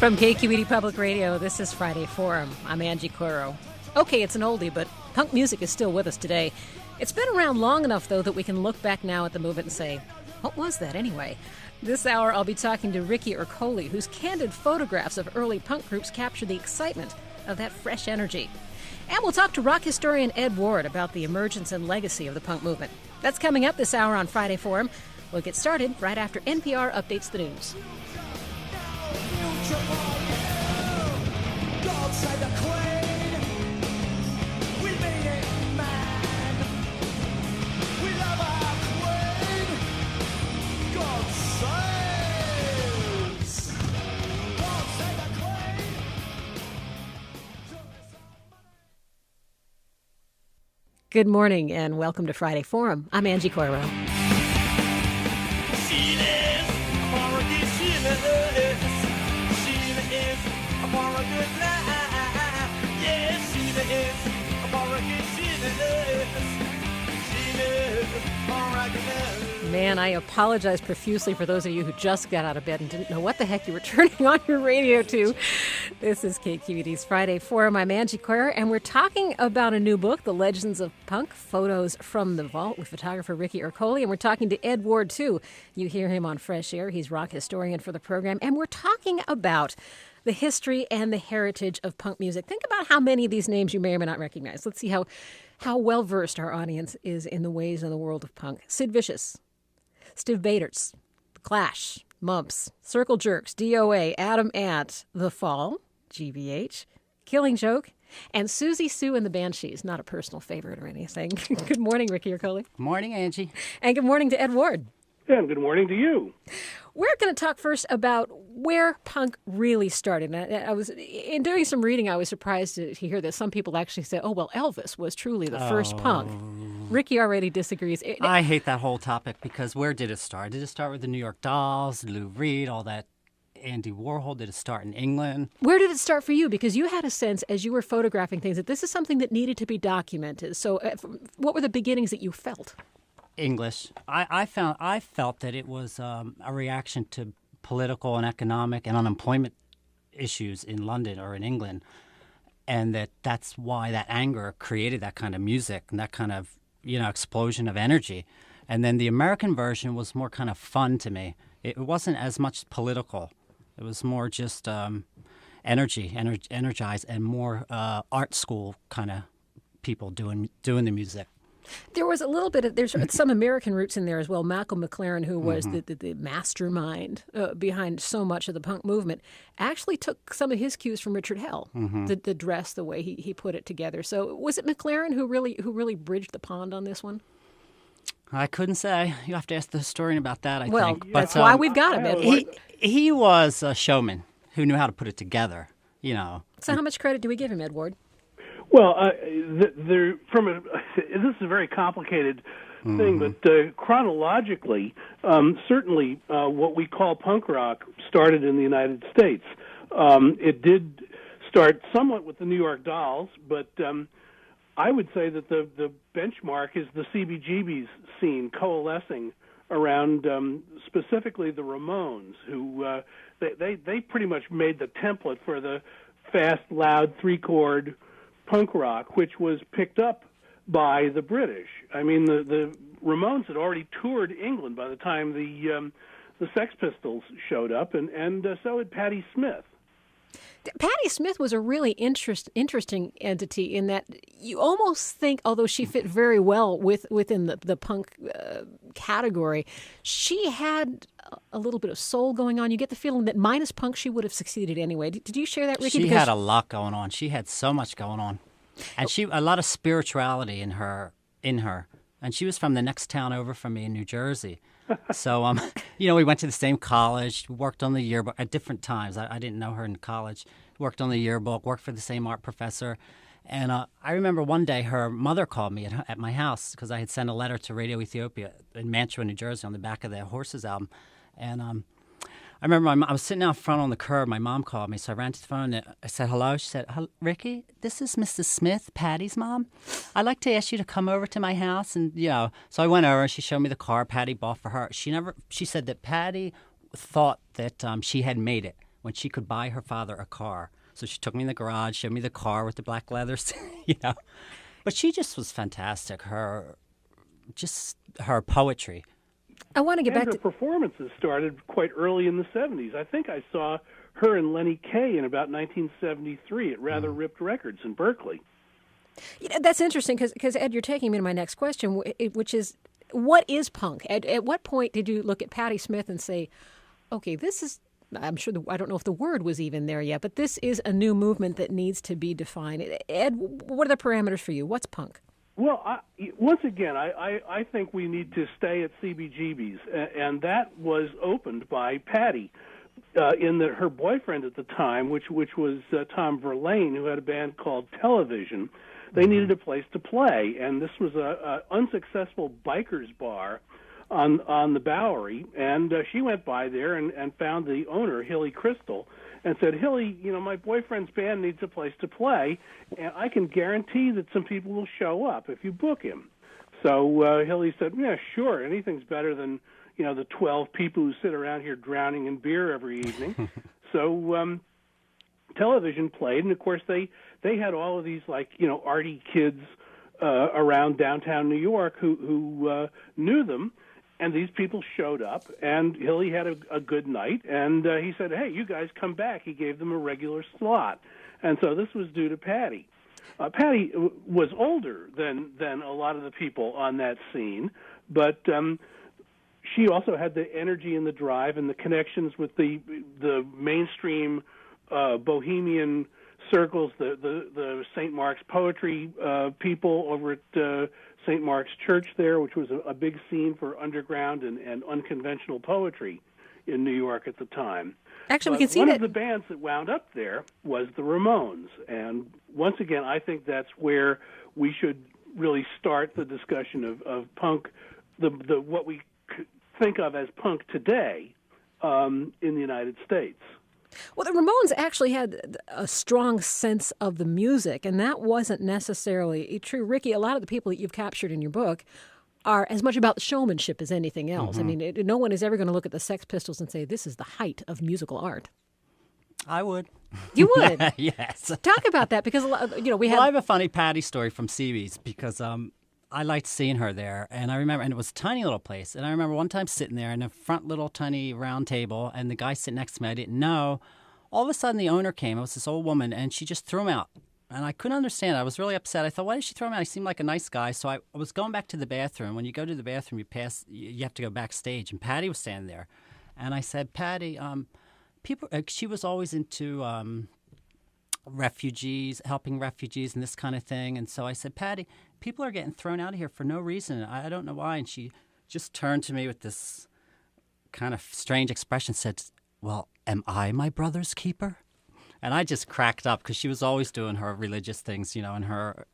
From KQED Public Radio, this is Friday Forum. I'm Angie Coiro. Okay, it's an oldie, but punk music is still with us today. It's been around long enough, though, that we can look back now at the movement and say, what was that anyway? This hour, I'll be talking to Rikki Ercoli, whose candid photographs of early punk groups capture the excitement of that fresh energy. And we'll talk to rock historian Ed Ward about the emergence and legacy of the punk movement. That's coming up this hour on Friday Forum. We'll get started right after NPR updates the news. Good morning and welcome to Friday Forum. I'm Angie Coiro. Man, I apologize profusely for those of you who just got out of bed and didn't know what the heck you were turning on your radio to. This is KQED's Friday Forum. I'm Angie Coiro, and we're talking about a new book, The Legends of Punk, Photos from the Vault, with photographer Rikki Ercoli. And we're talking to Ed Ward, too. You hear him on Fresh Air. He's rock historian for the program. And we're talking about the history and the heritage of punk music. Think about how many of these names you may or may not recognize. Let's see how well-versed our audience is in the ways of the world of punk. Sid Vicious, Stiv Bators, The Clash, Mumps, Circle Jerks, DOA, Adam Ant, The Fall, GBH, Killing Joke, and Susie Sue and the Banshees. Not a personal favorite or anything. Good morning, Rikki Ercoli. Good morning, Angie. And good morning to Ed Ward. And good morning to you. We're going to talk first about where punk really started. I was, in doing some reading, I was surprised to hear that some people actually say, oh, well, Elvis was truly the first punk. Rikki already disagrees. I hate that whole topic because where did it start? Did it start with the New York Dolls, Lou Reed, all that? Andy Warhol? Did it start in England? Where did it start for you? Because you had a sense as you were photographing things that this is something that needed to be documented. So what were the beginnings that you felt? English. I felt that it was a reaction to political and economic and unemployment issues in London or in England, and that's why that anger created that kind of music and that kind of explosion of energy. And then the American version was more kind of fun to me. It wasn't as much political. It was more just energized, and more art school kind of people doing the music. There was a little bit of, there's some American roots in there as well. Malcolm McLaren, who was the mastermind behind so much of the punk movement, actually took some of his cues from Richard Hell, the dress, the way he put it together. So was it McLaren who really bridged the pond on this one? I couldn't say. You have to ask the historian about that, I think. Well, that's why we've got him. He was a showman who knew how to put it together, So how much credit do we give him, Ed Ward? Well, this is a very complicated thing, but chronologically, certainly what we call punk rock started in the United States. It did start somewhat with the New York Dolls, but I would say that the benchmark is the CBGB's scene coalescing around specifically the Ramones, who they pretty much made the template for the fast, loud, three-chord punk rock, which was picked up by the British. I mean, the Ramones had already toured England by the time the Sex Pistols showed up, and so had Patti Smith. Patti Smith was a really interesting entity in that you almost think, although she fit very well within the punk category, she had a little bit of soul going on. You get the feeling that minus punk, she would have succeeded anyway. Did you share that, Rikki? She had a lot going on. She had so much going on, and a lot of spirituality in her. And she was from the next town over from me in New Jersey. So, we went to the same college, worked on the yearbook at different times. I didn't know her in college. Worked on the yearbook, worked for the same art professor. And I remember one day her mother called me at my house because I had sent a letter to Radio Ethiopia in Mantua, New Jersey, on the back of the Horses album. And I remember I was sitting out front on the curb. My mom called me, so I ran to the phone and I said, hello. She said, Rikki, this is Mrs. Smith, Patty's mom. I'd like to ask you to come over to my house. And, so I went over and she showed me the car Patty bought for her. She said that Patty thought that she had made it when she could buy her father a car. So she took me in the garage, showed me the car with the black leathers, you know. But she just was fantastic. Her poetry. I want to get back her to performances started quite early in the 70s. I think I saw her and Lenny Kaye in about 1973 at Rather Ripped Records in Berkeley. That's interesting because, Ed, you're taking me to my next question, which is, what is punk? At what point did you look at Patti Smith and say, okay, this is, I'm sure, I don't know if the word was even there yet, but this is a new movement that needs to be defined. Ed, what are the parameters for you? What's punk? Well, once again, I think we need to stay at CBGB's, and that was opened by Patti. Her boyfriend at the time, which was Tom Verlaine, who had a band called Television, they needed a place to play, and this was a unsuccessful bikers bar on the Bowery, and she went by there and found the owner, Hilly Crystal, and said, Hilly, my boyfriend's band needs a place to play, and I can guarantee that some people will show up if you book him. So Hilly said, yeah, sure, anything's better than the 12 people who sit around here drowning in beer every evening. So Television played, and of course they had all of these arty kids around downtown New York who knew them, and these people showed up, and Hilly had a good night, and he said, hey, you guys come back. He gave them a regular slot, and so this was due to Patti. Patti was older than a lot of the people on that scene, but she also had the energy and the drive and the connections with the mainstream bohemian circles, the St. Mark's poetry people over at St. Mark's Church there, which was a big scene for underground and unconventional poetry in New York at the time. Actually, we can see one that of the bands that wound up there was the Ramones, and once again, I think that's where we should really start the discussion of punk, the what we think of as punk today in the United States. Well, the Ramones actually had a strong sense of the music, and that wasn't necessarily true. Rikki, a lot of the people that you've captured in your book are as much about showmanship as anything else. Mm-hmm. I mean, no one is ever going to look at the Sex Pistols and say, this is the height of musical art. I would. You would? Yes. Talk about that, because we have... Well, I have a funny Patti story from CB's, because I liked seeing her there, and I remember, and it was a tiny little place, and I remember one time sitting there in a front little tiny round table, and the guy sitting next to me, I didn't know. All of a sudden, the owner came. It was this old woman, and she just threw him out, and I couldn't understand. I was really upset. I thought, why did she throw him out? He seemed like a nice guy, so I was going back to the bathroom. When you go to the bathroom, you have to go backstage, and Patti was standing there, and I said, Patti, she was always into refugees, helping refugees and this kind of thing. And so I said, Patti, people are getting thrown out of here for no reason. I don't know why. And she just turned to me with this kind of strange expression, said, well, am I my brother's keeper? And I just cracked up, because she was always doing her religious things, and her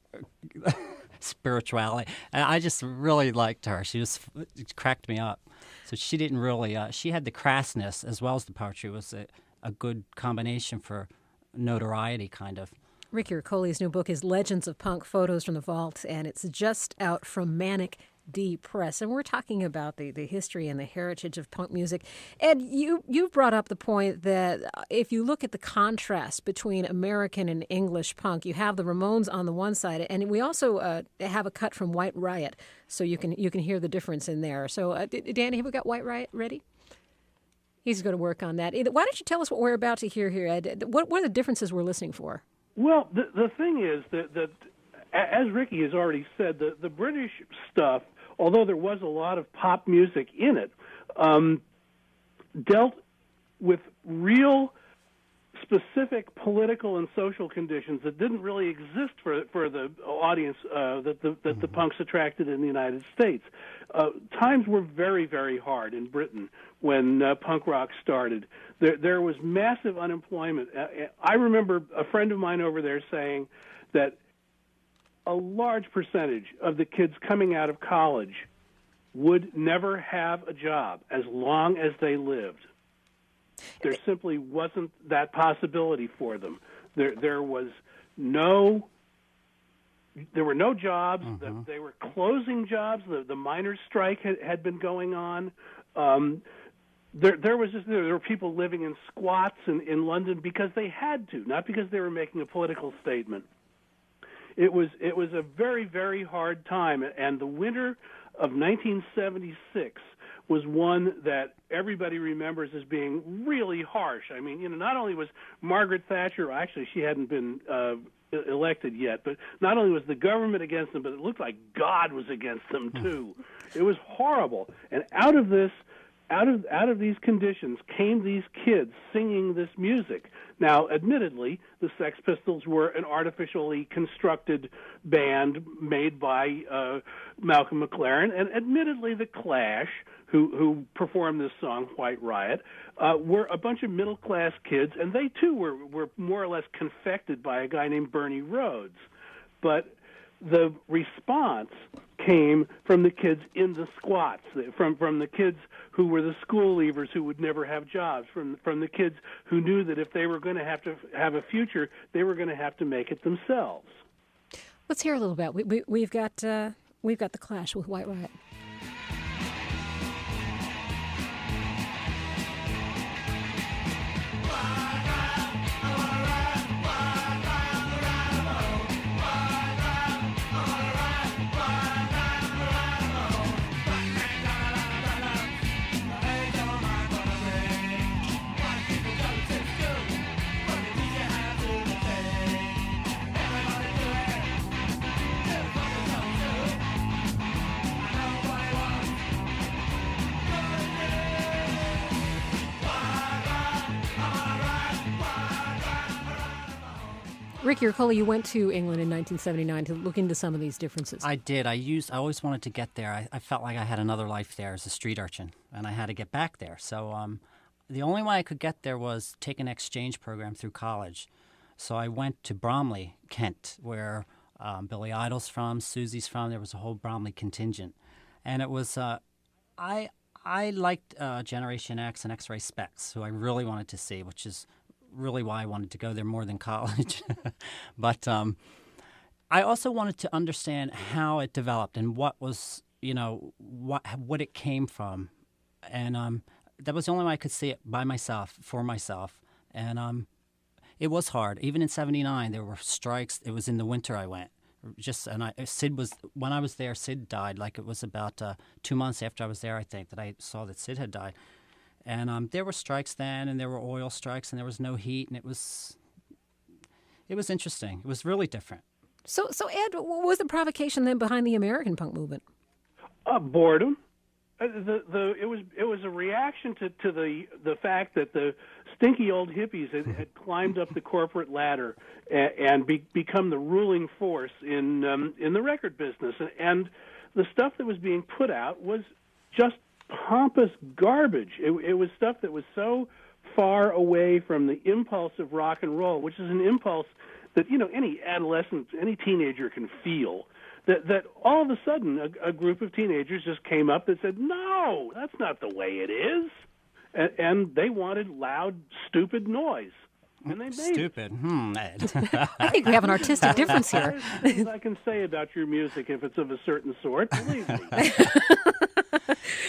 spirituality. And I just really liked her. It cracked me up. So she didn't really, she had the crassness as well as the poetry. It was a good combination for notoriety, kind of. Rikki Ercoli's new book is Legends of Punk, Photos from the Vault, and it's just out from Manic D Press. And we're talking about the history and the heritage of punk music. Ed, you've brought up the point that if you look at the contrast between American and English punk, you have the Ramones on the one side, and we also have a cut from White Riot, so you can hear the difference in there. So, Danny, have we got White Riot ready? He's going to work on that. Why don't you tell us what we're about to hear here, Ed? What are the differences we're listening for? Well, the thing is that as Rikki has already said, the British stuff, although there was a lot of pop music in it, dealt with real specific political and social conditions that didn't really exist for the audience that the punks attracted in the United States. Times were very, very hard in Britain when punk rock started. There was massive unemployment. I remember a friend of mine over there saying that a large percentage of the kids coming out of college would never have a job as long as they lived. There simply wasn't that possibility for them. There were no jobs. Mm-hmm. They were closing jobs. The miners' strike had been going on. there were people living in squats in London because they had to, not because they were making a political statement. It was a very, very hard time, and the winter of 1976 was one that everybody remembers as being really harsh. I mean, not only was Margaret Thatcher, actually she hadn't been elected yet, but not only was the government against them, but it looked like God was against them too. It was horrible. And out of these conditions came these kids singing this music. Now, admittedly, the Sex Pistols were an artificially constructed band made by Malcolm McLaren, and admittedly, the Clash, who performed this song, White Riot, were a bunch of middle-class kids, and they, too, were more or less confected by a guy named Bernie Rhodes. But the response came from the kids in the squats, from the kids who were the school leavers who would never have jobs, from the kids who knew that if they were going to have a future, they were going to have to make it themselves. Let's hear a little bit. We've got the Clash with White Riot. Rikki Ercoli, you went to England in 1979 to look into some of these differences. I did. I always wanted to get there. I felt like I had another life there as a street urchin, and I had to get back there. So the only way I could get there was take an exchange program through college. So I went to Bromley, Kent, where Billy Idol's from, Susie's from. There was a whole Bromley contingent. And it was, I liked Generation X and X-Ray Specs, who I really wanted to see, which is really why I wanted to go there more than college. But I also wanted to understand how it developed and what was, what it came from. And that was the only way I could see it by myself, for myself. And it was hard. Even in 79, there were strikes. It was in the winter I went. When I was there, Sid died. Like it was about 2 months after I was there, I think, that I saw that Sid had died. And there were strikes then, and there were oil strikes, and there was no heat, and it was interesting. It was really different. So Ed, what was the provocation then behind the American punk movement? Boredom. It was a reaction to the fact that the stinky old hippies had climbed up the corporate ladder and become the ruling force in the record business, and the stuff that was being put out was just pompous garbage. It was stuff that was so far away from the impulse of rock and roll, which is an impulse that any adolescent, any teenager can feel. That all of a sudden a group of teenagers just came up that said, "No, that's not the way it is," and they wanted loud, stupid noise. And they made stupid. Ed. I think we have an artistic difference here. There's things I can say about your music if it's of a certain sort. Believe me.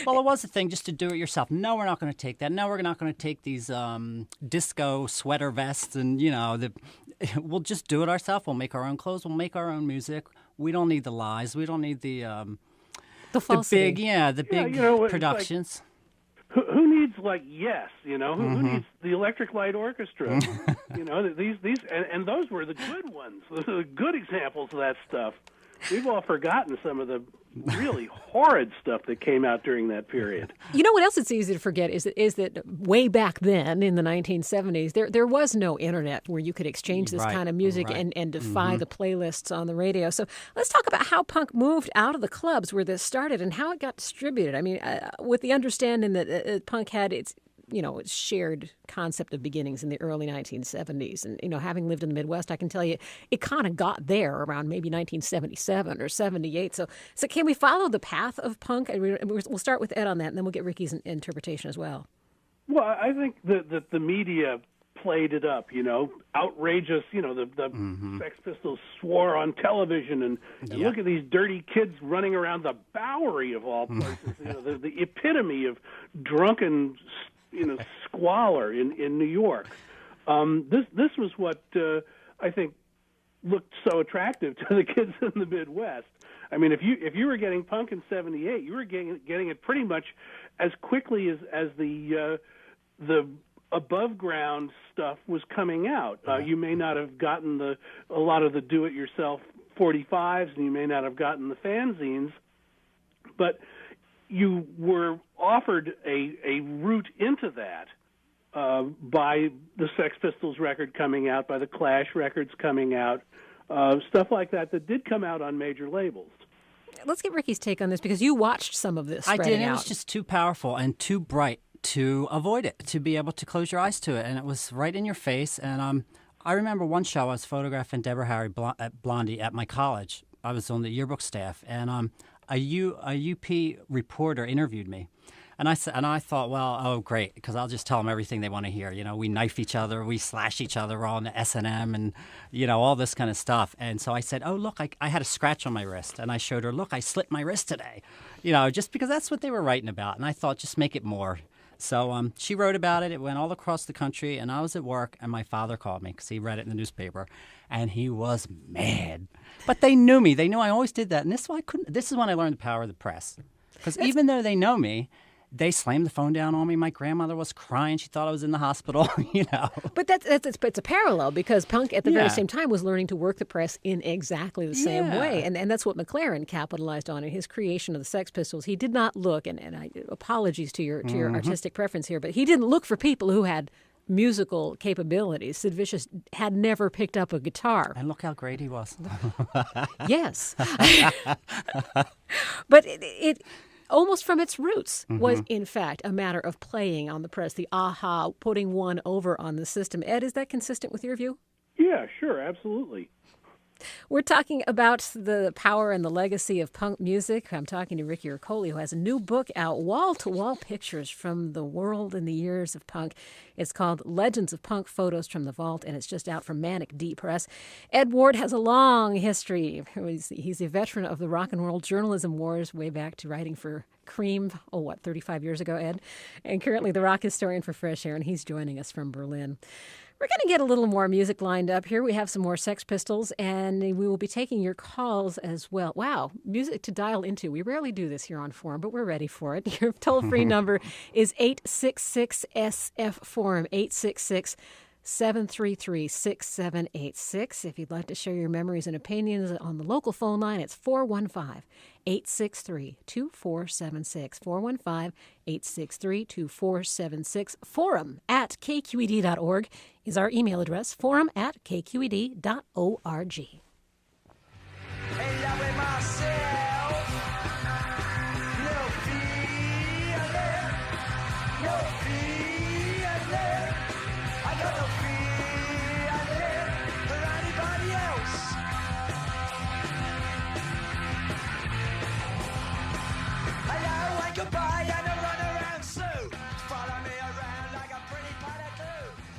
Well, it was a thing just to do it yourself. No, we're not going to take that. No, we're not going to take these disco sweater vests and, we'll just do it ourselves. We'll make our own clothes. We'll make our own music. We don't need the lies. We don't need the falsity. the big productions. Who needs Yes? Who needs the Electric Light Orchestra? These and those were the good ones. Those are the good examples of that stuff. We've all forgotten some of the really horrid stuff that came out during that period. You know what else it's easy to forget is that way back then in the 1970s, there was no internet where you could exchange this kind of music and defy the playlists on the radio. So let's talk about how punk moved out of the clubs where this started and how it got distributed. I mean, with the understanding that punk had its shared concept of beginnings in the early 1970s. And, having lived in the Midwest, I can tell you it kind of got there around maybe 1977 or 78. So can we follow the path of punk? We'll start with Ed on that, and then we'll get Rikki's interpretation as well. Well, I think that the media played it up, outrageous, the Sex Pistols swore on television, and look at these dirty kids running around the Bowery of all places, the epitome of drunken, squalor in New York. This was what I think looked so attractive to the kids in the Midwest. I mean, if you were getting punk in '78, you were getting it pretty much as quickly as the above ground stuff was coming out. You may not have gotten a lot of the do-it-yourself 45s, and you may not have gotten the fanzines, but you were offered a route into that by the Sex Pistols record coming out, by the Clash records coming out, stuff like that did come out on major labels. Let's get Rikki's take on this, because you watched some of this. I did. Out. It was just too powerful and too bright to avoid it, to be able to close your eyes to it. And it was right in your face. And I remember one show I was photographing Deborah Harry Blondie at my college. I was on the yearbook staff. And a UP reporter interviewed me. And I thought, well, oh, great, because I'll just tell them everything they want to hear. We knife each other, we slash each other on the S&M and, all this kind of stuff. And so I said, oh, look, I had a scratch on my wrist. And I showed her, look, I slit my wrist today, just because that's what they were writing about. And I thought, just make it more. So she wrote about it. It went all across the country. And I was at work, and my father called me because he read it in the newspaper. And he was mad. But they knew me. They knew I always did that. And this is when I learned the power of the press. Because even though they know me, they slammed the phone down on me. My grandmother was crying. She thought I was in the hospital, But it's a parallel, because punk at the very same time was learning to work the press in exactly the same way. And that's what McLaren capitalized on in his creation of the Sex Pistols. He did not look, and I apologies to your artistic preference here, but he didn't look for people who had musical capabilities. Sid Vicious had never picked up a guitar. And look how great he was. Yes. But it almost from its roots was, in fact, a matter of playing on the press, the aha, putting one over on the system. Ed, is that consistent with your view? Yeah, sure, absolutely. We're talking about the power and the legacy of punk music. I'm talking to Rikki Ercoli, who has a new book out, wall-to-wall pictures from the world in the years of punk. It's called Legends of Punk, Photos from the Vault, and it's just out from Manic D Press. Ed Ward has a long history. He's a veteran of the rock and roll journalism wars, way back to writing for Cream, 35 years ago, Ed? And currently the rock historian for Fresh Air, and he's joining us from Berlin. We're going to get a little more music lined up here. We have some more Sex Pistols, and we will be taking your calls as well. Wow, music to dial into. We rarely do this here on Forum, but we're ready for it. Your toll-free number is 866-SF-FORUM, 866-733-6786. If you'd like to share your memories and opinions on the local phone line, it's 415-863-2476. 415-863-2476. Forum@kqed.org is our email address, forum@kqed.org. Hey, loving myself. No feeling. No feeling. I got no feeling for anybody else. Hello and goodbye and a run around suit. Follow me around like a pretty paddle.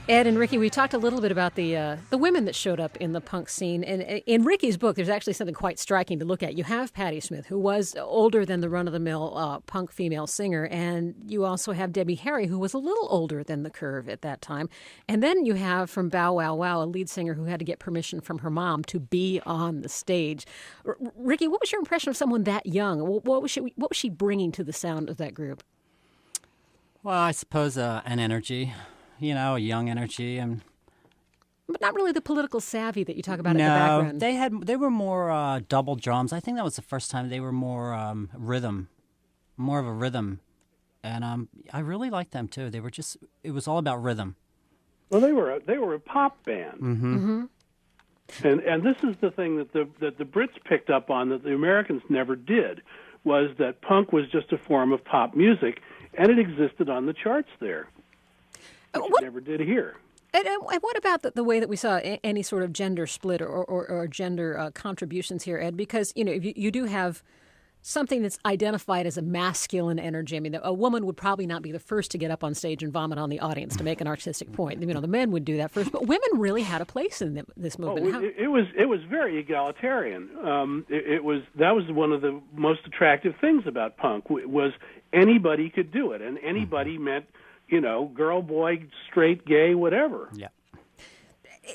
Ed and Rikki, we talked a little bit about the women that showed up in the punk scene. And in Rikki's book, there's actually something quite striking to look at. You have Patti Smith, who was older than the run-of-the-mill punk female singer. And you also have Debbie Harry, who was a little older than the curve at that time. And then you have from Bow Wow Wow, a lead singer who had to get permission from her mom to be on the stage. Rikki, what was your impression of someone that young? What was she bringing to the sound of that group? Well, I suppose an energy. A young energy, but not really the political savvy that you talk about in the background. No, they were more double drums. I think that was the first time they were more rhythm, more of a rhythm, and I really liked them too. It was all about rhythm. Well, they were a pop band, and this is the thing that the Brits picked up on that the Americans never did, was that punk was just a form of pop music, and it existed on the charts there. Which never did here. And what about the way that we saw any sort of gender split or gender contributions here, Ed? Because you do have something that's identified as a masculine energy. I mean, a woman would probably not be the first to get up on stage and vomit on the audience to make an artistic point. You know, the men would do that first, but women really had a place in this movement. It was very egalitarian. That was one of the most attractive things about punk was anybody could do it, and anybody meant, you know, girl, boy, straight, gay, whatever. Yeah.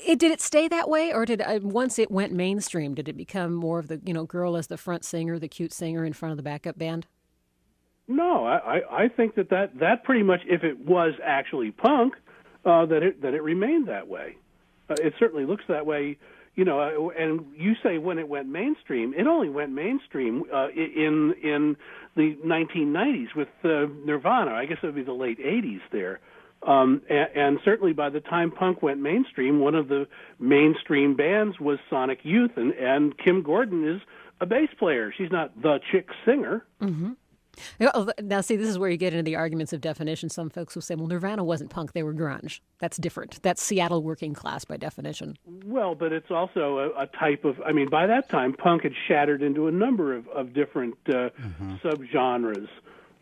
Did it stay that way, or did once it went mainstream, did it become more of the, you know, girl as the front singer, the cute singer in front of the backup band? No, I think that pretty much, if it was actually punk, that it remained that way. It certainly looks that way, you know. And you say when it went mainstream, it only went mainstream in the 1990s with Nirvana. I guess it would be the late 80s there. And certainly by the time punk went mainstream, one of the mainstream bands was Sonic Youth, and Kim Gordon is a bass player. She's not the chick singer. Mm-hmm. Now, see, this is where you get into the arguments of definition. Some folks will say, well, Nirvana wasn't punk, they were grunge. That's different. That's Seattle working class by definition. Well, but it's also a type of, I mean, by that time, punk had shattered into a number of different subgenres.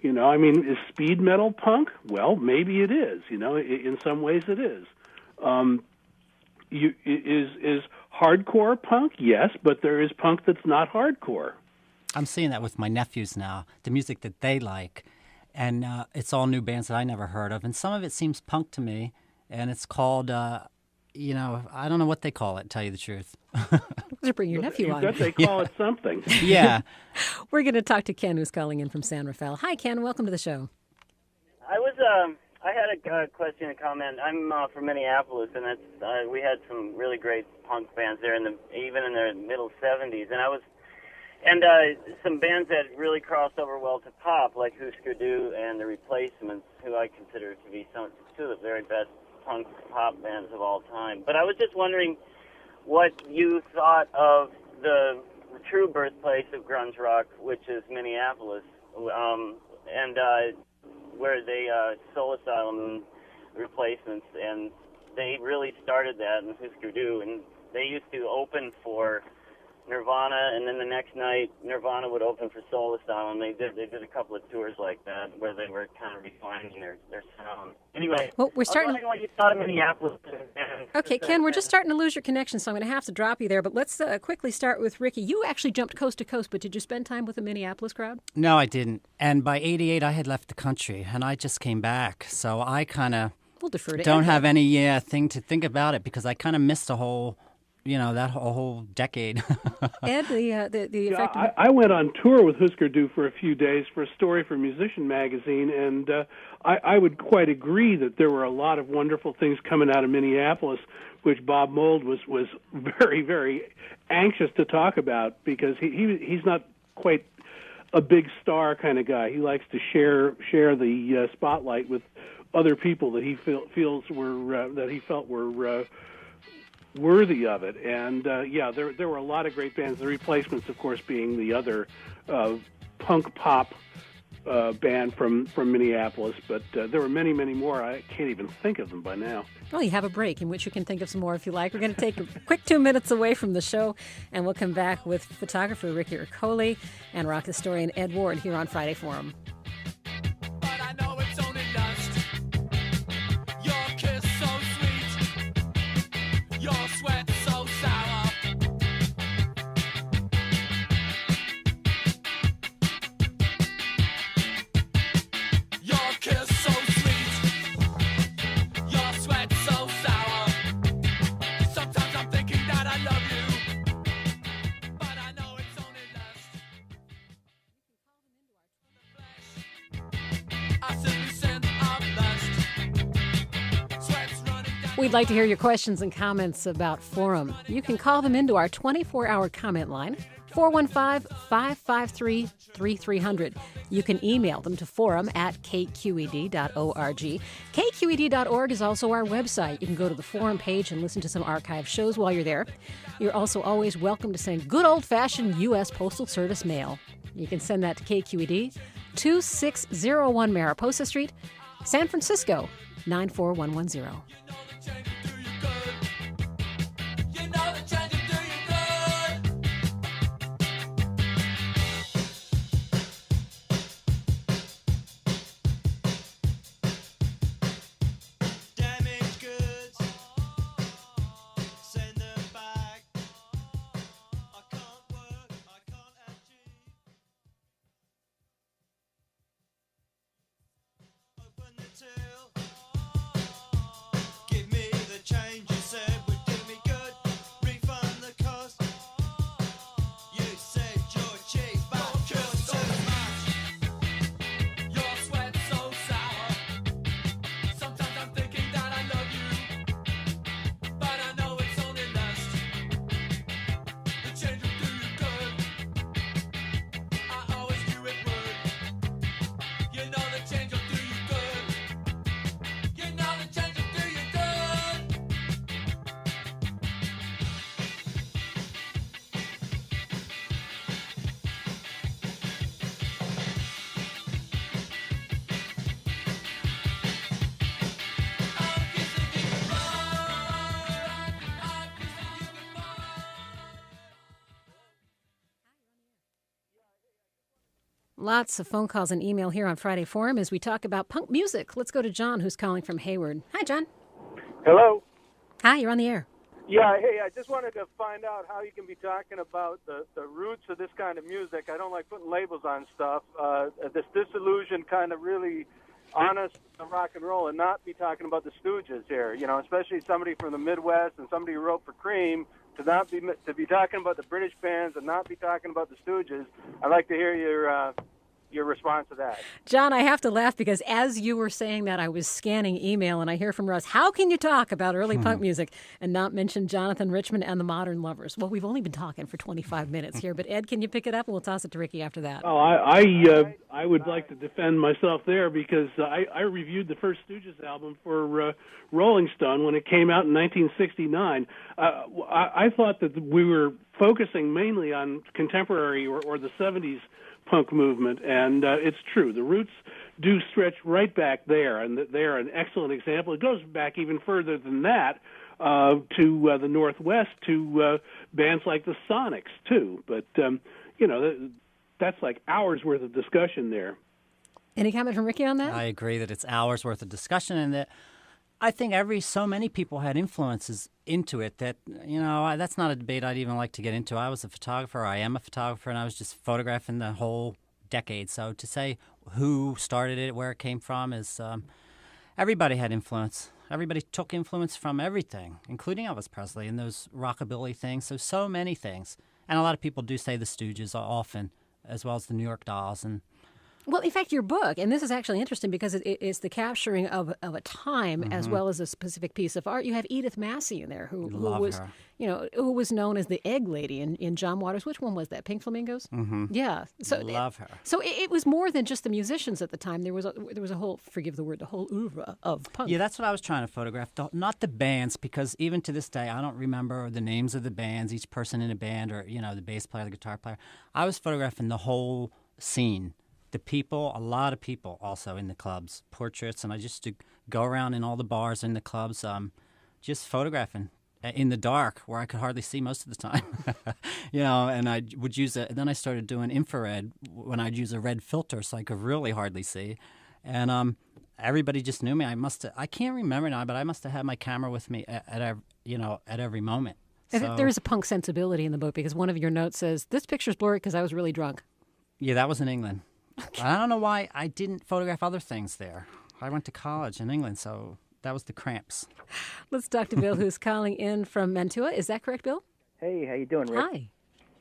You know, I mean, is speed metal punk? Well, maybe it is. You know, in some ways it is. Is hardcore punk? Yes, but there is punk that's not hardcore. I'm seeing that with my nephews now, the music that they like. And it's all new bands that I never heard of. And some of it seems punk to me. And it's called, you know, I don't know what they call it, to tell you the truth. Just bring your nephew on. They call it something. Yeah. We're going to talk to Ken, who's calling in from San Rafael. Hi, Ken. Welcome to the show. I had a question and comment. I'm from Minneapolis, and we had some really great punk bands there, even in the middle 70s. And some bands that really crossed over well to pop, like Husker Du and The Replacements, who I consider to be two of the very best punk pop bands of all time. But I was just wondering what you thought of the true birthplace of grunge rock, which is Minneapolis, and where they Soul Asylum and Replacements, and they really started that in Husker Du, and they used to open for Nirvana, and then the next night Nirvana would open for Soul Asylum. They did a couple of tours like that where they were kind of refining their sound. Anyway, well, we're starting. I was wondering what you thought of Minneapolis. Okay, Ken, we're just starting to lose your connection, so I'm going to have to drop you there. But let's quickly start with Rikki. You actually jumped coast to coast, but did you spend time with the Minneapolis crowd? No, I didn't. And by '88, I had left the country, and I just came back. So I kind of don't have any thing to think about it because I kind of missed a whole. You know, that whole decade. Ed, the effect. I went on tour with Husker Du for a few days for a story for Musician magazine, and I would quite agree that there were a lot of wonderful things coming out of Minneapolis, which Bob Mould was very, very anxious to talk about because he's not quite a big star kind of guy. He likes to share the spotlight with other people that he felt were worthy of it. And there were a lot of great bands. The Replacements, of course, being the other punk pop band from Minneapolis, but there were many, many more. I can't even think of them by now. Well, you have a break in which you can think of some more if you like. We're going to take a quick 2 minutes away from the show, and we'll come back with photographer Rikki Ercoli and rock historian Ed Ward here on Friday Forum. But I know it's only lust. Your kiss so sweet, your sweat so sour. Your kiss so sweet, your sweat so sour. Sometimes I'm thinking that I love you, but I know it's only lust. I simply send up lust. Sweat's running down. We'd like to hear your questions and comments about Forum. You can call them into our 24-hour comment line, 415-553-3300. You can email them to forum@kqed.org. KQED.org is also our website. You can go to the Forum page and listen to some archived shows while you're there. You're also always welcome to send good old-fashioned U.S. Postal Service mail. You can send that to KQED, 2601 Mariposa Street, San Francisco, 94110. You know the change will do you good. Lots of phone calls and email here on Friday Forum as we talk about punk music. Let's go to John, who's calling from Hayward. Hi, John. Hello. Hi, you're on the air. Yeah, hey, I just wanted to find out how you can be talking about the roots of this kind of music. I don't like putting labels on stuff. This disillusion kind of really honest rock and roll, and not be talking about the Stooges here, especially somebody from the Midwest and somebody who wrote for Cream, to be talking about the British bands and not be talking about the Stooges. I'd like to hear your response to that. John, I have to laugh because as you were saying that, I was scanning email and I hear from Russ, how can you talk about early punk music and not mention Jonathan Richman and the Modern Lovers? Well, we've only been talking for 25 minutes here, but Ed, can you pick it up and we'll toss it to Rikki after that? Oh, I would like to defend myself there because I reviewed the first Stooges album for Rolling Stone when it came out in 1969. I thought that we were focusing mainly on contemporary or the 70s punk movement, and it's true. The roots do stretch right back there, and they're an excellent example. It goes back even further than that to the Northwest, to bands like the Sonics, too. But, that's like hours worth of discussion there. Any comment from Rikki on that? I agree that it's hours worth of discussion, and that I think so many people had influences into it that, that's not a debate I'd even like to get into. I was a photographer, I am a photographer, and I was just photographing the whole decade. So to say who started it, where it came from, is everybody had influence. Everybody took influence from everything, including Elvis Presley and those rockabilly things. So many things. And a lot of people do say the Stooges often, as well as the New York Dolls. And well, in fact, your book, and this is actually interesting because it's the capturing of a time as well as a specific piece of art. You have Edith Massey in there, who was, her. Who was known as the Egg Lady in John Waters. Which one was that? Pink Flamingos? Mm-hmm. Yeah. So love her. So it was more than just the musicians at the time. There was a whole, forgive the word, the whole oeuvre of punk. Yeah, that's what I was trying to photograph. Not the bands, because even to this day, I don't remember the names of the bands, each person in a band, or the bass player, the guitar player. I was photographing the whole scene. The people, a lot of people also in the clubs, portraits, and I just to go around in all the bars in the clubs, just photographing in the dark where I could hardly see most of the time, and I would use it. Then I started doing infrared when I'd use a red filter so I could really hardly see, and everybody just knew me. I can't remember now, but I must have had my camera with me at every moment. So, there is a punk sensibility in the book because one of your notes says, this picture's blurry because I was really drunk. Yeah, that was in England. I don't know why I didn't photograph other things there. I went to college in England, so that was the cramps. Let's talk to Bill, who's calling in from Mantua. Is that correct, Bill? Hey, how you doing, Rick? Hi.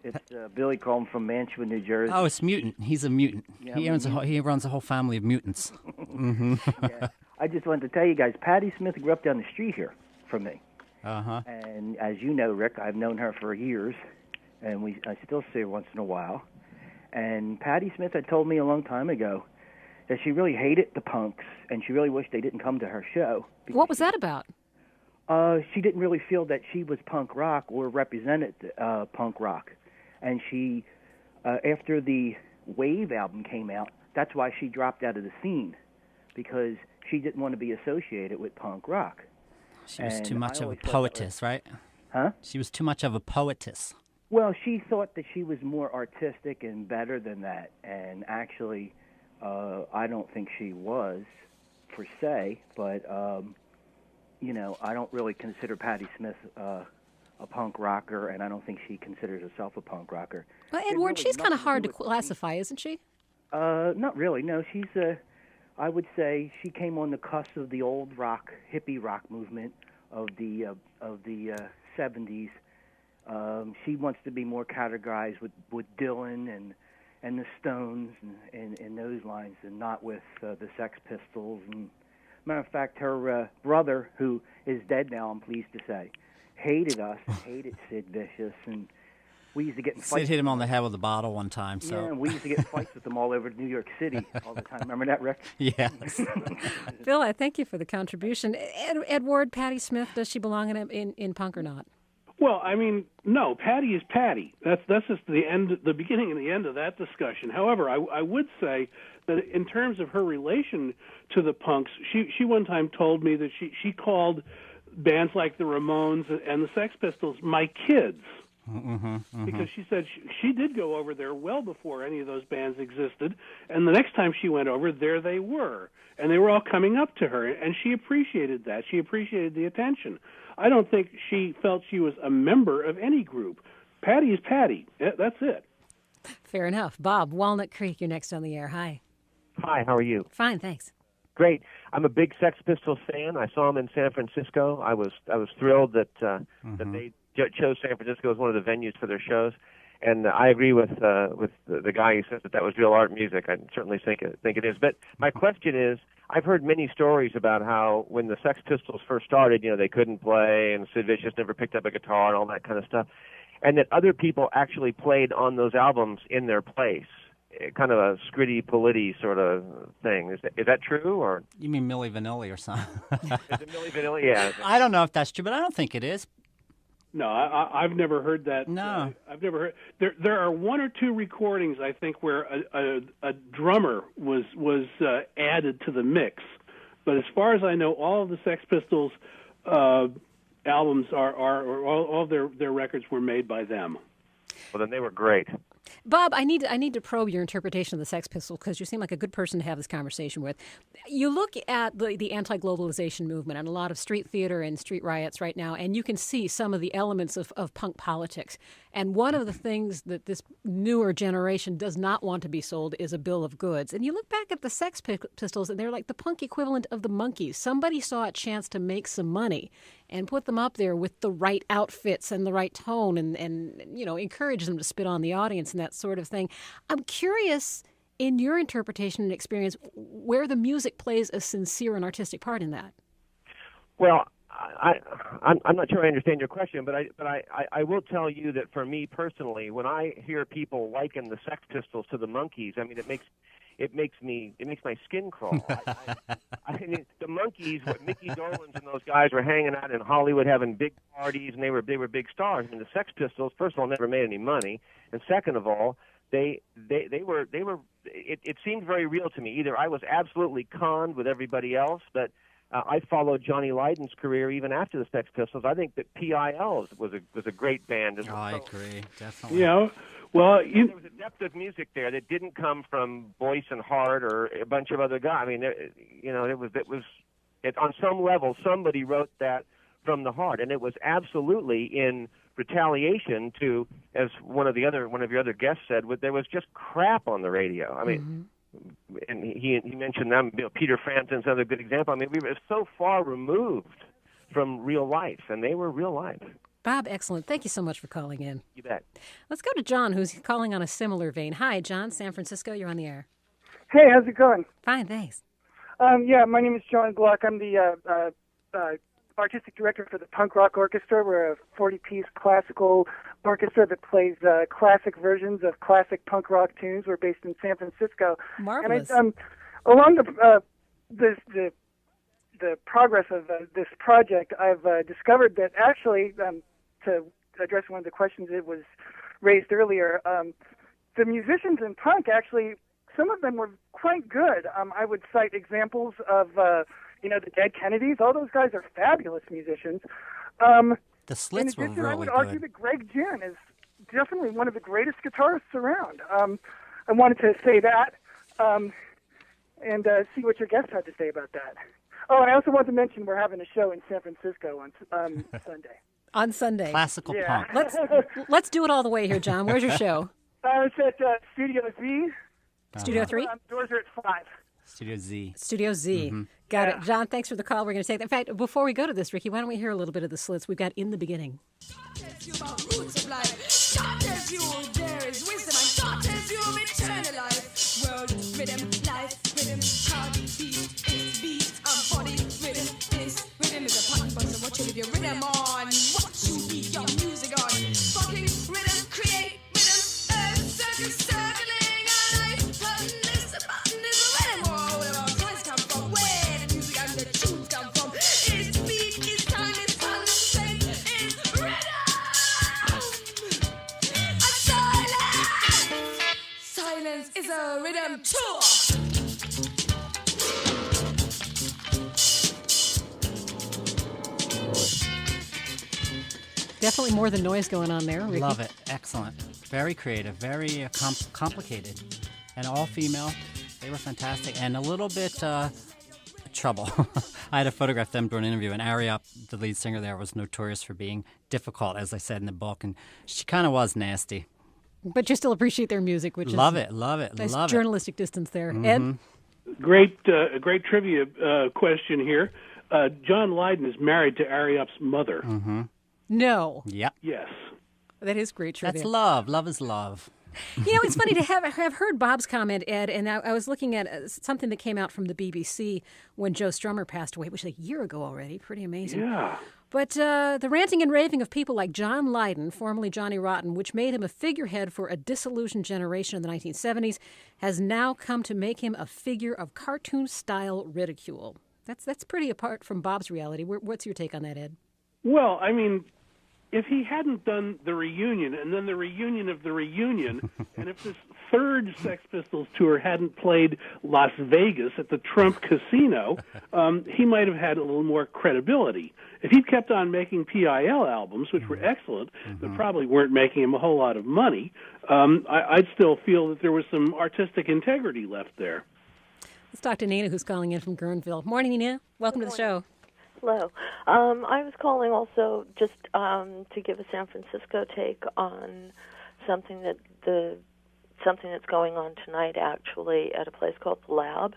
It's Billy calling from Mantua, New Jersey. Oh, it's Mutant. He's a mutant. Yeah, he runs a whole family of mutants. Yeah. I just wanted to tell you guys, Patti Smith grew up down the street here from me. Uh-huh. And as you know, Rick, I've known her for years, and I still see her once in a while. And Patti Smith had told me a long time ago that she really hated the punks, and she really wished they didn't come to her show. What was that about? She didn't really feel that she was punk rock or represented punk rock. And she, after the Wave album came out, that's why she dropped out of the scene, because she didn't want to be associated with punk rock. She was too much of a poetess, right? Huh? She was too much of a poetess. Well, she thought that she was more artistic and better than that, and actually, I don't think she was, per se, but, I don't really consider Patti Smith a punk rocker, and I don't think she considers herself a punk rocker. Well, Edward, she's kind of hard to classify, isn't she? Not really, no. She's, I would say she came on the cusp of the old rock, hippie rock movement of the 70s. She wants to be more categorized with Dylan and the Stones and those lines, and not with the Sex Pistols. And matter of fact, her brother, who is dead now, I'm pleased to say, hated us, hated Sid Vicious, and we used to get in fights. Sid hit him on the head with a bottle one time. So. Yeah, and we used to get in fights with them all over New York City all the time. Remember that, Rick? Yeah. Bill, I thank you for the contribution. Edward, Patti Smith, does she belong in punk or not? Well, I mean, no, Patti is Patti. That's just the beginning and the end of that discussion. However, I would say that in terms of her relation to the punks, she one time told me that she called bands like the Ramones and the Sex Pistols my kids. because she said she did go over there well before any of those bands existed, and the next time she went over, there they were, and they were all coming up to her, and she appreciated that. She appreciated the attention. I don't think she felt she was a member of any group. Patty is Patty. That's it. Fair enough. Bob, Walnut Creek, you're next on the air. Hi. Hi, how are you? Fine, thanks. Great. I'm a big Sex Pistols fan. I saw them in San Francisco. I was thrilled that that they chose San Francisco as one of the venues for their shows. And I agree with the guy who says that was real art music. I certainly think it is. But my question is, I've heard many stories about how when the Sex Pistols first started, they couldn't play, and Sid Vicious never picked up a guitar and all that kind of stuff, and that other people actually played on those albums in their place. Kind of a Scritti Politti sort of thing. Is that true, or You mean Milli Vanilli or something? is it Milli Vanilli? Yeah. I don't know if that's true, but I don't think it is. No, I've never heard that. No. I've never heard. There are one or two recordings, I think, where a drummer was added to the mix. But as far as I know, all of the Sex Pistols albums are all of their records were made by them. Well, then they were great. Bob, I need to probe your interpretation of the Sex Pistols because you seem like a good person to have this conversation with. You look at the anti-globalization movement and a lot of street theater and street riots right now, and you can see some of the elements of punk politics. And one of the things that this newer generation does not want to be sold is a bill of goods. And you look back at the Sex Pistols, and they're like the punk equivalent of the Monkees. Somebody saw a chance to make some money and put them up there with the right outfits and the right tone and encourage them to spit on the audience and that sort of thing. I'm curious, in your interpretation and experience, where the music plays a sincere and artistic part in that. Well, I'm not sure I understand your question, but I will tell you that for me personally, when I hear people liken the Sex Pistols to the Monkees, I mean, it makes my skin crawl. I mean, the Monkees, what Mickey Dolenz and those guys were hanging out in Hollywood having big parties, and they were big stars. I mean, the Sex Pistols, first of all, never made any money, and second of all, they were. It seemed very real to me. Either I was absolutely conned with everybody else, but I followed Johnny Lydon's career even after the Sex Pistols. I think that PIL was a great band as well. I agree, definitely. Well, there was a depth of music there that didn't come from Boyce and Hart or a bunch of other guys. I mean, on some level somebody wrote that from the heart, and it was absolutely in retaliation to, as one of your other guests said, there was just crap on the radio. I mean, and he mentioned them. Peter Frampton's another good example. I mean, we were so far removed from real life, and they were real life. Bob, excellent. Thank you so much for calling in. You bet. Let's go to John, who's calling on a similar vein. Hi, John, San Francisco. You're on the air. Hey, how's it going? Fine, thanks. My name is John Gluck. I'm the artistic director for the Punk Rock Orchestra. We're a 40-piece classical orchestra that plays classic versions of classic punk rock tunes. We're based in San Francisco. Marvelous. And along the progress of this project, I've discovered that actually, to address one of the questions that was raised earlier, the musicians in punk actually, some of them were quite good. I would cite examples of, the Dead Kennedys. All those guys are fabulous musicians. The Slits were really I would good. argue that Greg Ginn is definitely one of the greatest guitarists around. I wanted to say that and see what your guests had to say about that. Oh, and I also want to mention we're having a show in San Francisco on Sunday. On Sunday. Classical punk. Let's do it all the way here, John. Where's your show? It's at Studio Z. Studio 3? Doors are at 5. Studio Z. Studio Z. Got it. John, thanks for the call. We're going to take that. In fact, before we go to this, Rikki, why don't we hear a little bit of the Slits? We've got In the Beginning. Tells you about roots of life. God tells you there is wisdom, and God tells you of eternal life. World rhythm, life rhythm, heartbeat is beat, body rhythm is a pattern, but so what you live your rhythm on, what you beat your music on. Fucking rhythm, create rhythm, circling our life. This button is a rhythm. Oh, where our voice come from, where the music and the tunes come from. It's beat, it's time, it's fun, it's safe, it's rhythm. Silence is a rhythm tour. Definitely more than noise going on there, Rikki. Love it. Excellent. Very creative. Very complicated. And all female. They were fantastic. And a little bit trouble. I had to photograph them during an interview, and Ariop, the lead singer there, was notorious for being difficult, as I said in the book, and she kind of was nasty. But you still appreciate their music, which Love is it, love it, nice love journalistic distance there. Mm-hmm. Ed? A great trivia question here. John Lydon is married to Ariop's mother. Mm-hmm. No. Yep. Yes. That is great trivia. That's love. Love is love. You know, it's funny to have heard Bob's comment, Ed, and I was looking at something that came out from the BBC when Joe Strummer passed away, which was a year ago already. Pretty amazing. Yeah. But the ranting and raving of people like John Lydon, formerly Johnny Rotten, which made him a figurehead for a disillusioned generation in the 1970s, has now come to make him a figure of cartoon-style ridicule. That's pretty apart from Bob's reality. What's your take on that, Ed? Well, I mean, if he hadn't done the reunion and then the reunion of the reunion, and if this third Sex Pistols tour hadn't played Las Vegas at the Trump Casino, he might have had a little more credibility. If he'd kept on making PIL albums, which were excellent, but probably weren't making him a whole lot of money, I'd still feel that there was some artistic integrity left there. Let's talk to Nina, who's calling in from Guerneville. Morning, Nina. Welcome to the show. Hello. I was calling also just to give a San Francisco take on something that's going on tonight, actually, at a place called The Lab,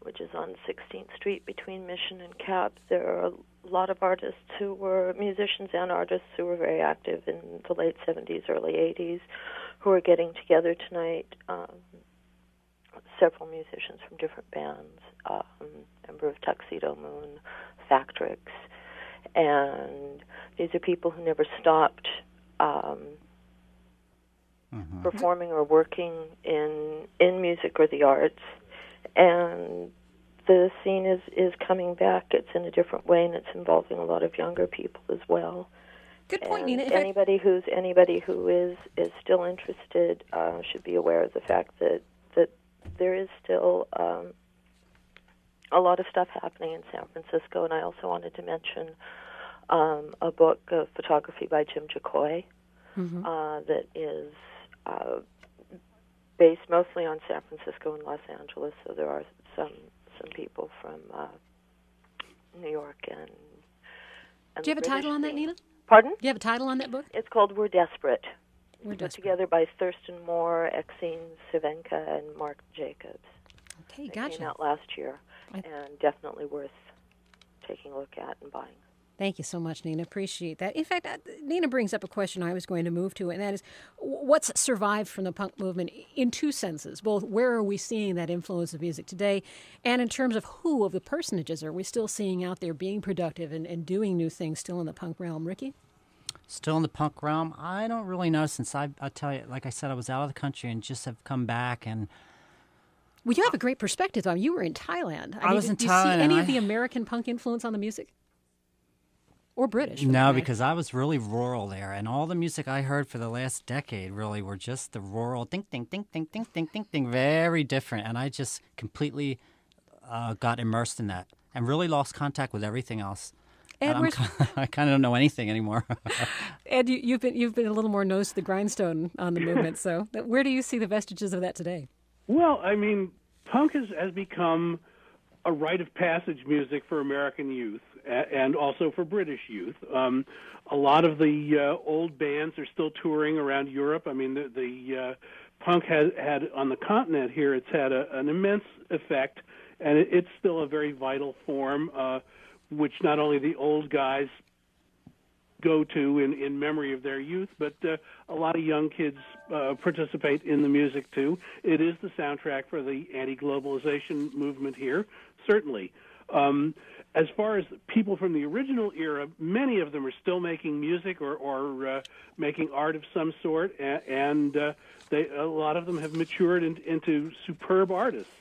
which is on 16th Street between Mission and Cap. There are a lot of artists who were musicians and artists who were very active in the late 70s, early 80s, who are getting together tonight. Several musicians from different bands, member of Tuxedo Moon, Factrix, and these are people who never stopped performing or working in music or the arts, and the scene is coming back. It's in a different way, and it's involving a lot of younger people as well. Good point, and Nina. Anybody who is still interested should be aware of the fact that there is still a lot of stuff happening in San Francisco, and I also wanted to mention a book of photography by Jim Jacoy that is based mostly on San Francisco and Los Angeles, so there are some people from New York and Do you have a title on that, scene. Nina? Pardon? Do you have a title on that book? It's called We're Desperate. We're Put Desperate. together by Thurston Moore, Exene Cervenka, and Mark Jacobs. Okay, It gotcha. came out last year, and definitely worth taking a look at and buying. Thank you so much, Nina. Appreciate that. In fact, Nina brings up a question I was going to move to, and that is, what's survived from the punk movement in two senses? Both where are we seeing that influence of music today, and in terms of who of the personages are we still seeing out there being productive and doing new things still in the punk realm? Rikki? Still in the punk realm? I don't really know, since I'll tell you, like I said, I was out of the country and just have come back, and Well, you have a great perspective. I mean, you were in Thailand. I was in do you Thailand, see any and of the American punk influence on the music? Or British? for that No, matter? because I was really rural there, and all the music I heard for the last decade really were just the rural ding, ding, ding, ding, ding, ding, ding, ding, very different. And I just completely got immersed in that and really lost contact with everything else. Ed, And I kind of don't know anything anymore. Ed, you've been a little more nose to the grindstone on the movement. So, where do you see the vestiges of that today? Well, I mean, punk has become a rite of passage music for American youth and also for British youth. A lot of the old bands are still touring around Europe. I mean, the punk has had on the continent here, it's had an immense effect, and it's still a very vital form, which not only the old guys go to in memory of their youth, but a lot of young kids participate in the music too. It is the soundtrack for the anti-globalization movement here, certainly. As far as people from the original era, many of them are still making music or making art of some sort, and a lot of them have matured into superb artists.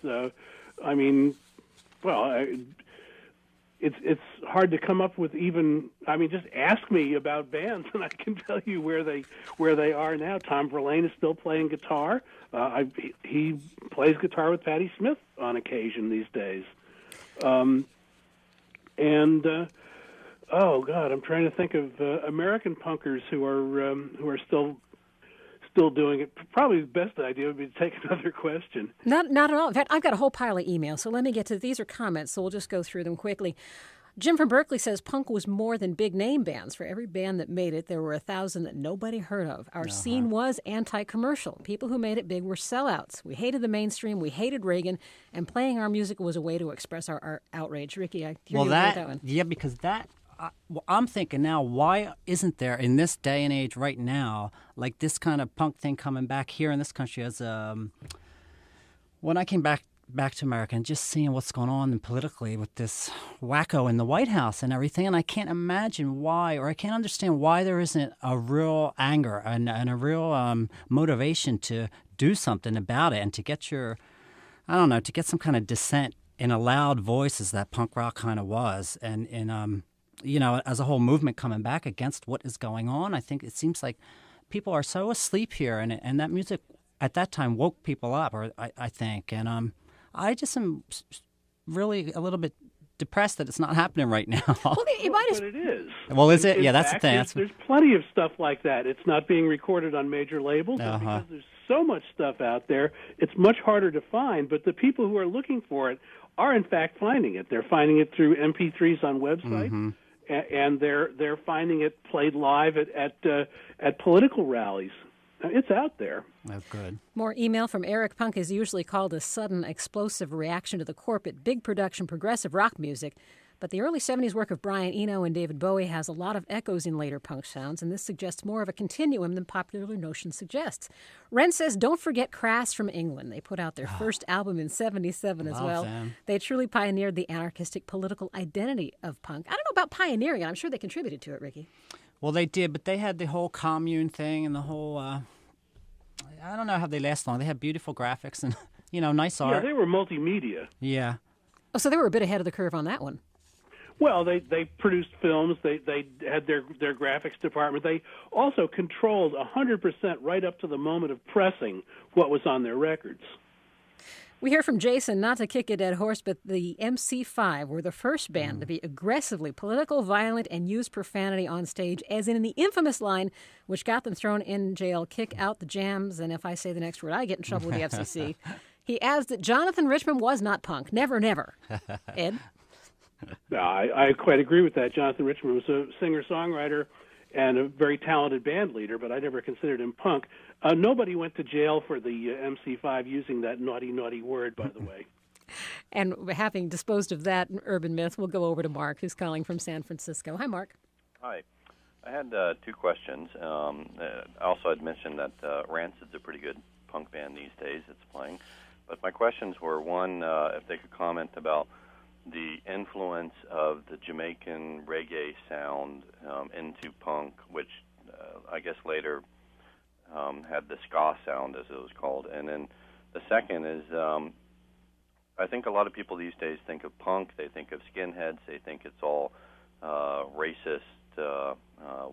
I mean, well, it's hard to come up with even. I mean, just ask me about bands, and I can tell you where they are now. Tom Verlaine is still playing guitar. He plays guitar with Patti Smith on occasion these days. And Oh God, I'm trying to think of American punkers who are still doing it. Probably the best idea would be to take another question. Not at all. In fact, I've got a whole pile of emails, so let me get to these are comments, so we'll just go through them quickly. Jim from Berkeley says punk was more than big name bands. For every band that made it, there were 1,000 that nobody heard of. Our scene was anti-commercial. People who made it big were sellouts. We hated the mainstream. We hated Reagan, and playing our music was a way to express our outrage. Rikki, I hear you agree with that one. Yeah, because I'm thinking now, why isn't there in this day and age right now, like this kind of punk thing coming back here in this country? As when I came back to America and just seeing what's going on politically with this wacko in the White House and everything, and I can't imagine why, or I can't understand why there isn't a real anger and a real motivation to do something about it and to get to get some kind of dissent in a loud voice as that punk rock kind of was, and as a whole movement coming back against what is going on. I think it seems like people are so asleep here, and that music at that time woke people up, or I think, and I just am really a little bit depressed that it's not happening right now. Well, But it is. Well, is it? In Yeah, that's fact, the thing. There's plenty of stuff like that. It's not being recorded on major labels because there's so much stuff out there. It's much harder to find, but the people who are looking for it are in fact finding it. They're finding it through MP3s on websites, and they're finding it played live at political rallies. It's out there. That's good. More email from Eric. Punk is usually called a sudden, explosive reaction to the corporate, big production, progressive rock music. But the early 70s work of Brian Eno and David Bowie has a lot of echoes in later punk sounds, and this suggests more of a continuum than popular notion suggests. Ren says, don't forget Crass from England. They put out their first album in 77 as well. Them. They truly pioneered the anarchistic political identity of punk. I don't know about pioneering it. I'm sure they contributed to it, Rikki. Well, they did, but they had the whole commune thing and the whole, I don't know how they last long. They had beautiful graphics and, nice art. Yeah, they were multimedia. Yeah. Oh, so they were a bit ahead of the curve on that one. Well, they produced films. They had their graphics department. They also controlled 100% right up to the moment of pressing what was on their records. We hear from Jason, not to kick a dead horse, but the MC5 were the first band to be aggressively political, violent, and use profanity on stage, as in the infamous line, which got them thrown in jail, kick out the jams, and if I say the next word, I get in trouble with the FCC. He adds that Jonathan Richman was not punk. Never, never. Ed? No, I quite agree with that. Jonathan Richman was a singer-songwriter and a very talented band leader, but I never considered him punk. Nobody went to jail for the MC5 using that naughty, naughty word, by the way. And having disposed of that urban myth, we'll go over to Mark, who's calling from San Francisco. Hi, Mark. Hi. I had two questions. Also, I'd mentioned that Rancid's a pretty good punk band these days that's playing. But my questions were, one, if they could comment about the influence of the Jamaican reggae sound into punk, which I guess later had the ska sound, as it was called. And then the second is, I think a lot of people these days think of punk, they think of skinheads, they think it's all racist,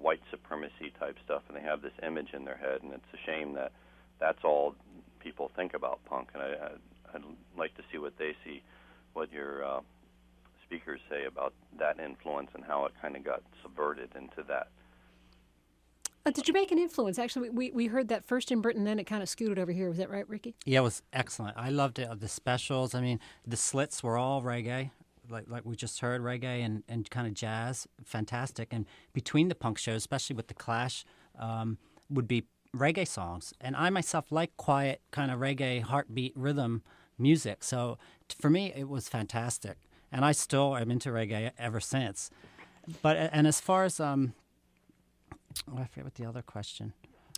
white supremacy type stuff, and they have this image in their head, and it's a shame that that's all people think about punk. And I'd like to see what they see, what your speakers say about that influence and how it kind of got subverted into that. The Jamaican influence, actually, we heard that first in Britain, then it kind of scooted over here. Was that right, Rikki? Yeah, it was excellent. I loved it. The specials, I mean, the Slits were all reggae, like we just heard, reggae and kind of jazz, fantastic. And between the punk shows, especially with the Clash, would be reggae songs. And I myself like quiet kind of reggae, heartbeat, rhythm music. So for me, it was fantastic. And I still am into reggae ever since. But and as far as I forget what the other question.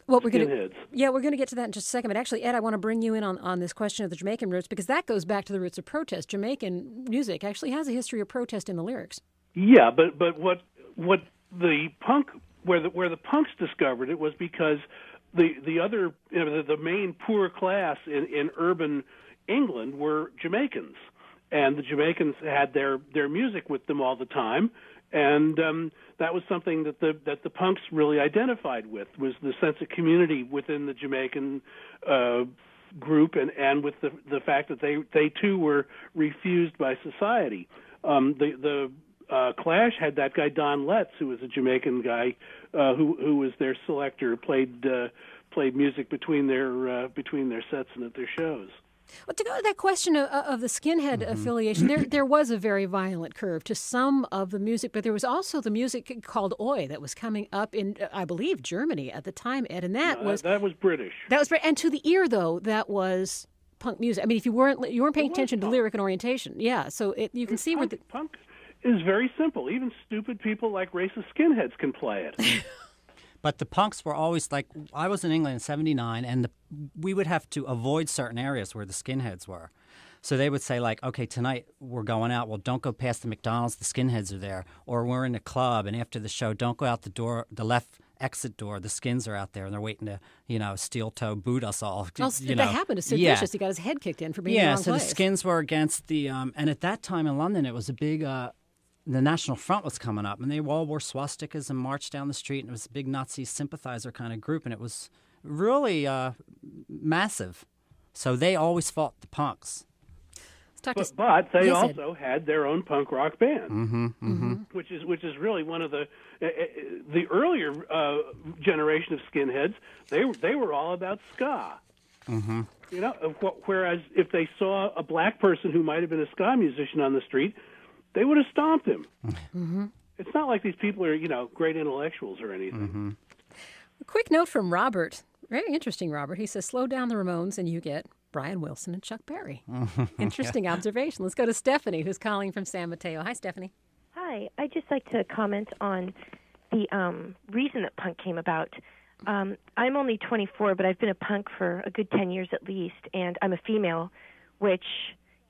Well, we're going to get to that in just a second. But actually, Ed, I want to bring you in on this question of the Jamaican roots, because that goes back to the roots of protest. Jamaican music actually has a history of protest in the lyrics. Yeah, but what the punk where the punks discovered it was because the other the main poor class in urban England were Jamaicans. And the Jamaicans had their music with them all the time, and that was something that the punks really identified with, was the sense of community within the Jamaican group, and with the fact that they too were refused by society. The Clash had that guy Don Letts, who was a Jamaican guy who was their selector, played music between their sets and at their shows. Well, to go to that question of the skinhead affiliation, there was a very violent curve to some of the music, but there was also the music called Oi that was coming up in, I believe, Germany at the time, Ed, and that was British. That was and to the ear though, that was punk music. I mean, if you weren't paying attention to lyric and orientation, yeah. So you can see where the punk is very simple. Even stupid people like racist skinheads can play it. But the punks were always like, I was in England in '79, and we would have to avoid certain areas where the skinheads were. So they would say, like, okay, tonight we're going out. Well, don't go past the McDonald's. The skinheads are there. Or we're in a club, and after the show, don't go out the door, the left exit door. The skins are out there, and they're waiting to, steel-toe boot us all. Well, that happened to Sid Vicious. He got his head kicked in for being in the wrong place. The skins were against the and at that time in London, it was a big the National Front was coming up, and they all wore swastikas and marched down the street, and it was a big Nazi sympathizer kind of group, and it was really massive. So they always fought the punks. But they also had their own punk rock band, which is really one of the earlier generation of skinheads. They were all about ska. Whereas if they saw a black person who might have been a ska musician on the street, they would have stomped him. It's not like these people are, great intellectuals or anything. A quick note from Robert. Very interesting, Robert. He says, slow down the Ramones and you get Brian Wilson and Chuck Berry. Interesting observation. Let's go to Stephanie, who's calling from San Mateo. Hi, Stephanie. Hi. I'd just like to comment on the reason that punk came about. I'm only 24, but I've been a punk for a good 10 years at least, and I'm a female, which,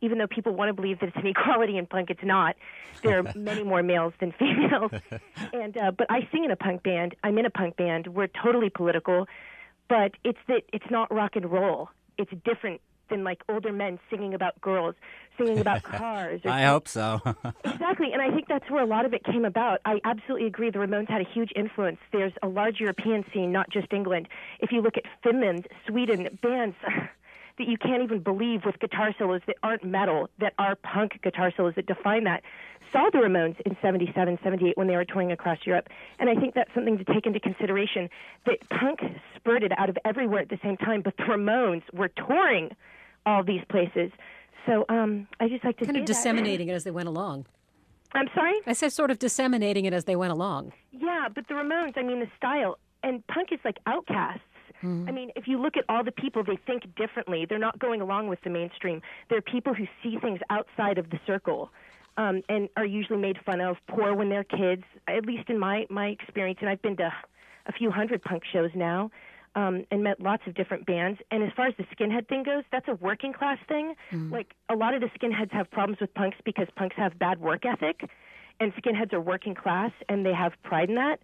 even though people want to believe that it's an equality in punk, it's not. There are many more males than females. And but I sing in a punk band. I'm in a punk band. We're totally political, but it's not rock and roll. It's different than like older men singing about girls, singing about cars. I hope so. Exactly, and I think that's where a lot of it came about. I absolutely agree. The Ramones had a huge influence. There's a large European scene, not just England. If you look at Finland, Sweden, bands that you can't even believe with guitar solos that aren't metal, that are punk guitar solos that define that, saw the Ramones in 77, 78 when they were touring across Europe. And I think that's something to take into consideration, that punk spurted out of everywhere at the same time, but the Ramones were touring all these places. So I just like to kind of disseminating it as they went along. I'm sorry? I said sort of disseminating it as they went along. Yeah, but the Ramones, the style, and punk is like Outcasts. I mean, if you look at all the people, they think differently. They're not going along with the mainstream. They're people who see things outside of the circle and are usually made fun of, poor when they're kids, at least in my experience. And I've been to a few hundred punk shows now and met lots of different bands. And as far as the skinhead thing goes, that's a working class thing. Like, a lot of the skinheads have problems with punks because punks have bad work ethic, and skinheads are working class, and they have pride in that.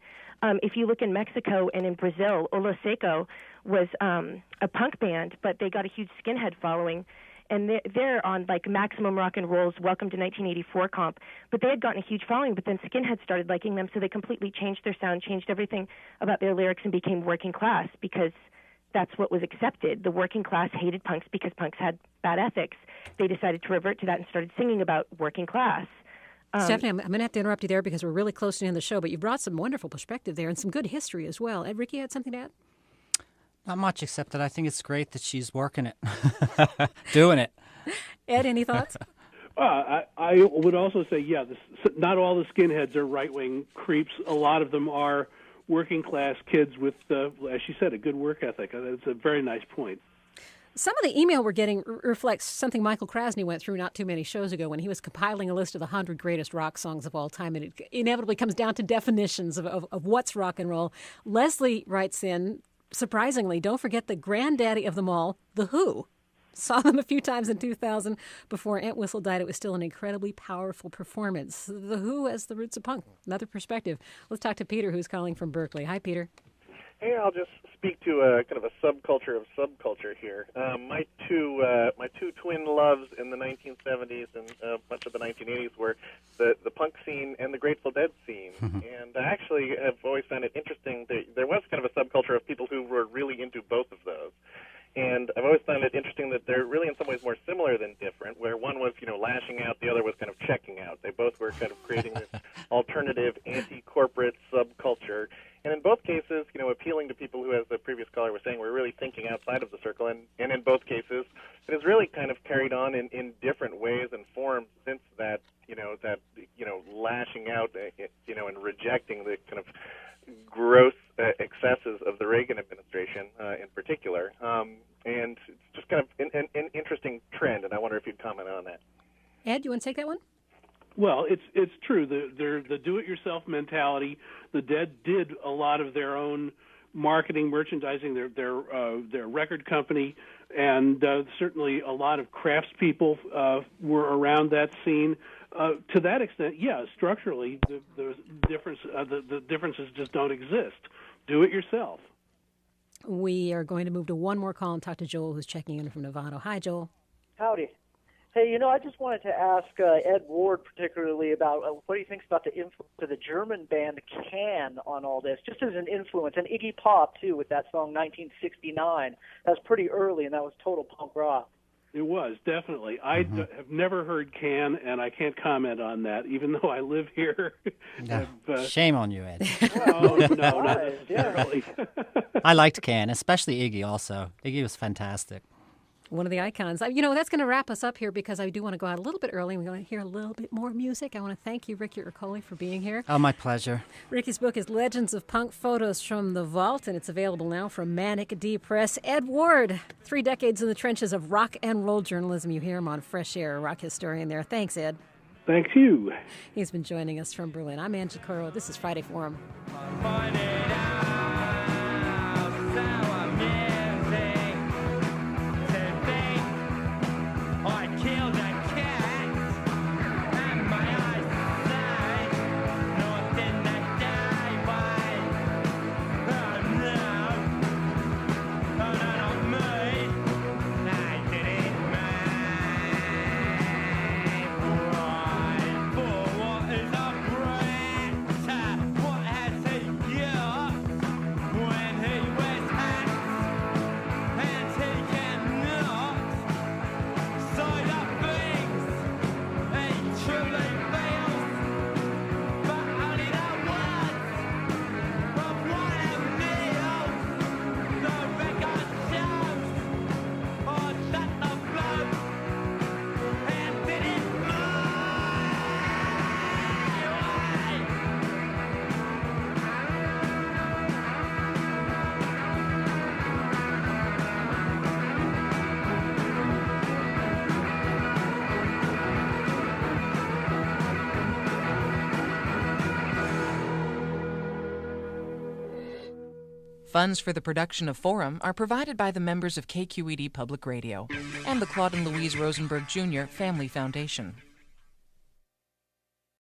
If you look in Mexico and in Brazil, Olo Seco was a punk band, but they got a huge skinhead following, and they're on like Maximum Rock and Roll's Welcome to 1984 comp. But they had gotten a huge following, but then skinheads started liking them, so they completely changed their sound, changed everything about their lyrics, and became working class because that's what was accepted. The working class hated punks because punks had bad ethics. They decided to revert to that and started singing about working class. Stephanie, I'm going to have to interrupt you there because we're really close to the end of the show, but you brought some wonderful perspective there and some good history as well. Ed, Rikki had something to add? Not much, except that I think it's great that she's working it, doing it. Ed, any thoughts? I would also say, not all the skinheads are right-wing creeps. A lot of them are working-class kids with, as she said, a good work ethic. That's a very nice point. Some of the email we're getting reflects something Michael Krasny went through not too many shows ago when he was compiling a list of the 100 greatest rock songs of all time, and it inevitably comes down to definitions of what's rock and roll. Leslie writes in, surprisingly, don't forget the granddaddy of them all, The Who. Saw them a few times in 2000. Before Entwistle died, it was still an incredibly powerful performance. The Who as the roots of punk. Another perspective. Let's talk to Peter, who's calling from Berkeley. Hi, Peter. Hey, I'll just speak to a kind of a subculture of subculture here. My two twin loves in the 1970s and much of the 1980s were the punk scene and the Grateful Dead scene. And I actually have always found it interesting that there was kind of a subculture of people who were really into both of those. And I've always found it interesting that they're really in some ways more similar than different, where one was, lashing out, the other was kind of checking out. They both were kind of creating this outside of the circle, and in both cases, it has really kind of carried on in different ways and forms since that lashing out, and rejecting the kind of gross excesses of the Reagan administration in particular. And it's just kind of an interesting trend, and I wonder if you'd comment on that. Ed, you want to take that one? Well, it's true. The do-it-yourself mentality. The Dead did a lot of their own marketing, merchandising, their record company, and certainly a lot of craftspeople were around that scene. To that extent, yeah, structurally, the differences just don't exist. Do it yourself. We are going to move to one more call and talk to Joel, who's checking in from Nevada. Hi, Joel. Howdy. Hey, I just wanted to ask Ed Ward particularly about what he thinks about the influence of the German band Can on all this, just as an influence, and Iggy Pop, too, with that song 1969. That was pretty early, and that was total punk rock. It was, definitely. I have never heard Can, and I can't comment on that, even though I live here. Shame on you, Ed. Oh, no, not necessarily. I liked Can, especially Iggy also. Iggy was fantastic. One of the icons. That's going to wrap us up here because I do want to go out a little bit early. We want to hear a little bit more music. I want to thank you, Rikki Ercoli, for being here. Oh, my pleasure. Rikki's book is Legends of Punk Photos from the Vault, and it's available now from Manic D Press. Ed Ward, 3 decades in the trenches of rock and roll journalism. You hear him on Fresh Air, a rock historian there. Thanks, Ed. Thank you. He's been joining us from Berlin. I'm Angie Coro. This is Friday Forum. Funds for the production of Forum are provided by the members of KQED Public Radio and the Claude and Louise Rosenberg Jr. Family Foundation.